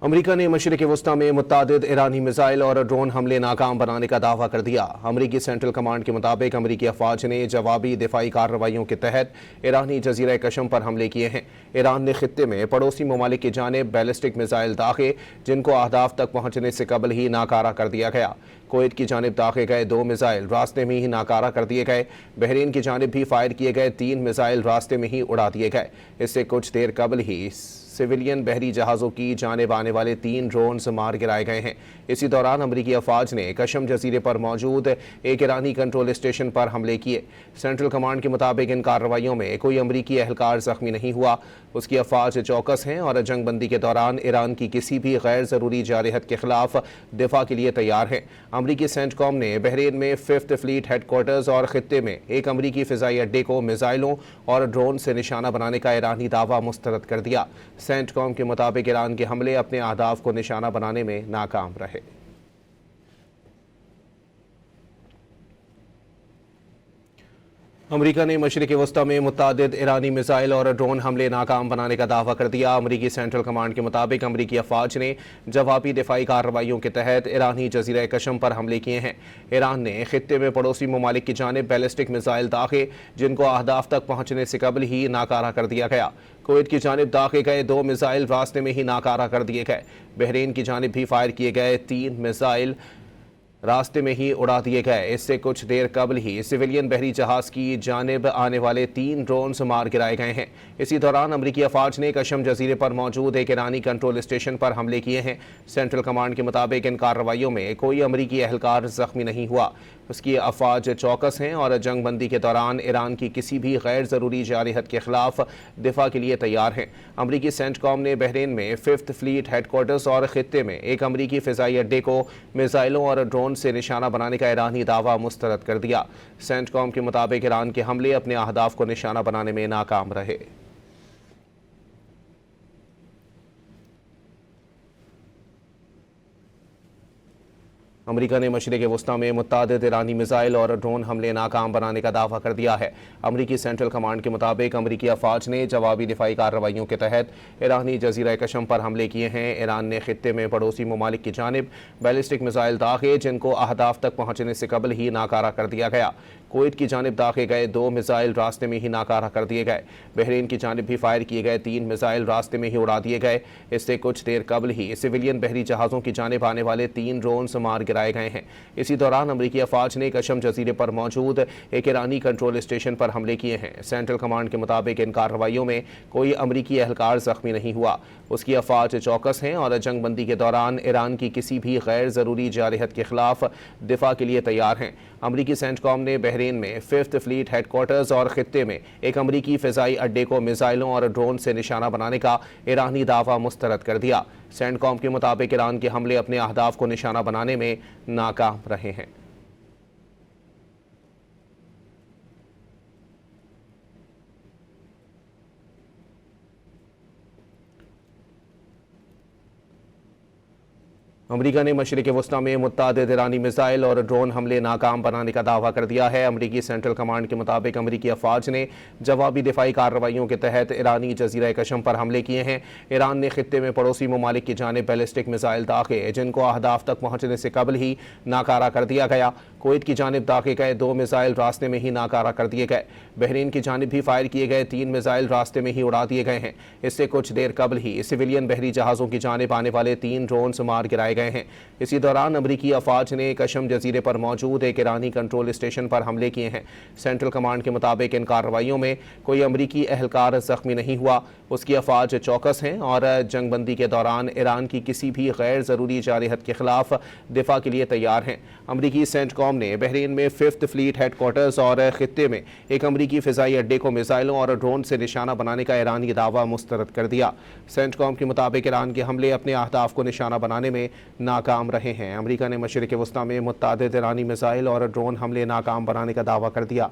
अमरीका ने मशरिक़ वस्ता में मुत्तादिद ईरानी मिसाइल और ड्रोन हमले नाकाम बनाने का दावा कर दिया। अमरीकी सेंट्रल कमांड के मुताबिक अमरीकी अफवाज ने जवाबी दिफाई कार्रवाइयों के तहत ईरानी जजीरा कशम पर हमले किए हैं। ईरान ने खित्ते में पड़ोसी ममालिक की जानिब बैलिस्टिक मिसाइल दागे जिनको अहदाफ तक पहुंचने से कबल ही नाकारा कर दिया गया। कुवैत की जानिब दागे गए 2 मिसाइल रास्ते में ही नाकारा कर दिए गए। बहरीन की जानिब भी फायर किए गए 3 मिसाइल रास्ते में ही उड़ा दिए गए। इससे कुछ देर कबल ही सिविलियन बहरी जहाज़ों की जानिब आने वाले 3 ड्रोन्स मार गिराए गए हैं। इसी दौरान अमरीकी अफवाज ने कशम जजीरे पर मौजूद एक ईरानी कंट्रोल स्टेशन पर हमले किए। सेंट्रल कमांड के मुताबिक इन कार्रवाइयों में कोई अमरीकी एहलकार जख्मी नहीं हुआ। उसकी अफवाज चौकस हैं और जंगबंदी के दौरान ईरान की किसी भी गैर ज़रूरी जारहत के खिलाफ दिफा के लिए तैयार है। अमरीकी सेंटकॉम ने बहरीन में 5th फ्लीट हेडक्वार्टर्स और खित्ते में एक अमरीकी फ़िज़ाई अड्डे को मिसाइलों और ड्रोन से निशाना बनाने का ईरानी दावा मुस्तरद कर दिया। सेंटकॉम के मुताबिक ईरान के हमले अपने अहदाफ को निशाना बनाने में नाकाम रहे। अमरीका ने मशरिक़ वस्ता में मुत्तादिद ईरानी मिसाइल और ड्रोन हमले नाकाम बनाने का दावा कर दिया। अमरीकी सेंट्रल कमांड के मुताबिक अमरीकी अफवाज ने जवाबी दिफाई कार्रवाइयों के तहत ईरानी जजीरा कशम पर हमले किए हैं। ईरान ने खित्ते में पड़ोसी ममालिक की जानिब बैलिस्टिक मिसाइल दागे जिनको अहदाफ तक पहुंचने से कबल ही नाकारा कर दिया गया। कुवैत की जानिब दागे गए 2 मिसाइल रास्ते में ही नाकारा कर दिए गए। बहरीन की जानिब भी फायर किए गए 3 मिसाइल रास्ते में ही उड़ा दिए गए। इससे कुछ देर कबल ही सिविलियन बहरी जहाज की जानिब आने वाले 3 ड्रोन्स मार गिराए गए हैं। इसी दौरान अमरीकी अफवाज ने कशम जजीरे पर मौजूद एक ईरानी कंट्रोल स्टेशन पर हमले किए हैं। सेंट्रल कमांड के मुताबिक इन कार्रवाइयों में कोई अमरीकी एहलकार जख्मी नहीं हुआ। उसकी अफवाज चौकस हैं और जंगबंदी के दौरान ईरान की किसी भी गैर ज़रूरी जारहत के खिलाफ दिफा के लिए तैयार हैं। अमरीकी सेंटकॉम ने बहरीन में 5th फ्लीट हेडक्वार्टर्स और खित्ते में एक अमरीकी फ़िज़ाई अड्डे को मिसाइलों और ड्रोन से निशाना बनाने का ईरानी दावा मुस्तरद कर दिया। सेंटकॉम के मुताबिक ईरान के हमले अपने अहदाफ को निशाना बनाने में नाकाम रहे। अमरीका ने मशरिक़ वस्ता में मुत्तादिद ईरानी मिसाइल और ड्रोन हमले नाकाम बनाने का दावा कर दिया है। अमरीकी सेंट्रल कमांड के मुताबिक अमरीकी अफवाज ने जवाबी दिफाई कार्रवाइयों के तहत ईरानी जजीरा कशम पर हमले किए हैं। ईरान ने खित्ते में पड़ोसी ममालिक की जानिब बैलिस्टिक मिसाइल दागे जिनको अहदाफ तक पहुंचने से कबल ही नाकारा कर दिया गया। कुवैत की जानिब दागे गए 2 मिसाइल रास्ते में ही नाकारा कर दिए गए। बहरीन की जानिब भी फायर किए गए 3 मिसाइल रास्ते में ही उड़ा दिए गए। इससे कुछ देर कबल ही सिविलियन बहरी जहाज़ों की जानिब आने वाले 3 ड्रोन्स मार गिराए गए हैं। इसी दौरान अमरीकी अफवाज ने कशम जजीरे पर मौजूद एक ईरानी कंट्रोल स्टेशन पर हमले किए हैं। सेंट्रल कमांड के मुताबिक इन कार्रवाइयों में कोई अमरीकी एहलकार जख्मी नहीं हुआ। उसकी अफवाज चौकस हैं और जंगबंदी के दौरान ईरान की किसी भी गैर ज़रूरी जारहत के खिलाफ दिफा के लिए तैयार हैं। अमरीकी सेंटकॉम ने बहरीन में 5th फ्लीट हेडक्वार्टर्स और खित्ते में एक अमरीकी फ़िज़ाई अड्डे को मिसाइलों और ड्रोन से निशाना बनाने का ईरानी दावा मुस्तरद कर दिया। सेंटकॉम के मुताबिक ईरान के हमले अपने अहदाफ को निशाना बनाने में नाकाम रहे हैं। अमरीका ने मशरिक़ वस्ता में मुत्तादिद ईरानी मिसाइल और ड्रोन हमले नाकाम बनाने का दावा कर दिया है। अमरीकी सेंट्रल कमांड के मुताबिक अमरीकी अफवाज ने जवाबी दिफाई कार्रवाइयों के तहत ईरानी जजीरा कशम पर हमले किए हैं। ईरान ने खित्ते में पड़ोसी ममालिक की जानिब बैलिस्टिक मिसाइल दागे जिनको अहदाफ तक पहुंचने से कबल ही नाकारा कर दिया गया। कुवैत की जानिब दागे गए 2 मिसाइल रास्ते में ही नाकारा कर दिए गए। बहरीन की जानिब भी फायर किए गए 3 मिसाइल रास्ते में ही उड़ा दिए गए हैं। इससे कुछ देर कबल ही सिविलियन बहरी जहाज़ों की जानिब आने वाले 3 ड्रोन्स मार गिराए गए हैं। इसी दौरान अमरीकी अफवाज ने कशम जजीरे पर मौजूद एक ईरानी कंट्रोल स्टेशन पर हमले किए हैं। सेंट्रल कमांड के मुताबिक इन कार्रवाइयों में कोई अमरीकी एहलकार जख्मी नहीं हुआ। उसकी अफवाज चौकस हैं और जंगबंदी के दौरान ईरान की किसी भी गैर ज़रूरी जारहत के खिलाफ दिफा के लिए तैयार हैं। अमरीकी सेंटकॉम ने बहरीन में 5th फ्लीट हेडक्वार्टर्स और खित्ते में एक अमरीकी फ़िज़ाई अड्डे को मिसाइलों और ड्रोन से निशाना बनाने का ईरानी दावा मुस्तरद कर दिया। सेंटकॉम के मुताबिक ईरान के हमले अपने अहदाफ को निशाना बनाने में नाकाम रहे हैं। अमरीका ने मशरिक़ वस्ता में मुत्तादिद ईरानी मिसाइल और ड्रोन हमले नाकाम बनाने का दावा कर दिया।